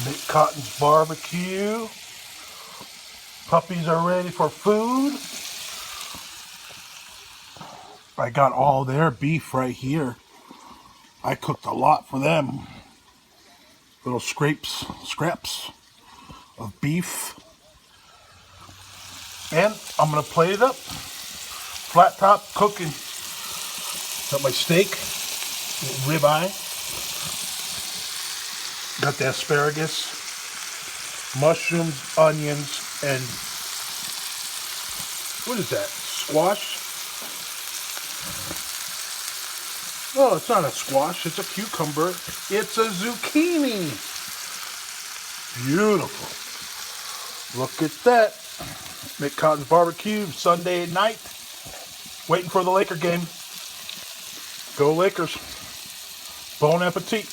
Mick Cotton's barbecue. Puppies are ready for food. I got all their beef right here. I cooked a lot for them. Little scraps of beef. And I'm going to plate it up. Flat top cooking. Got my steak, ribeye. Got the asparagus, mushrooms, onions, and what is that? Squash? No, it's not a squash. It's a cucumber. It's a zucchini. Beautiful. Look at that. Mick Cotton's barbecue Sunday night. Waiting for the Laker game. Go Lakers. Bon appetit.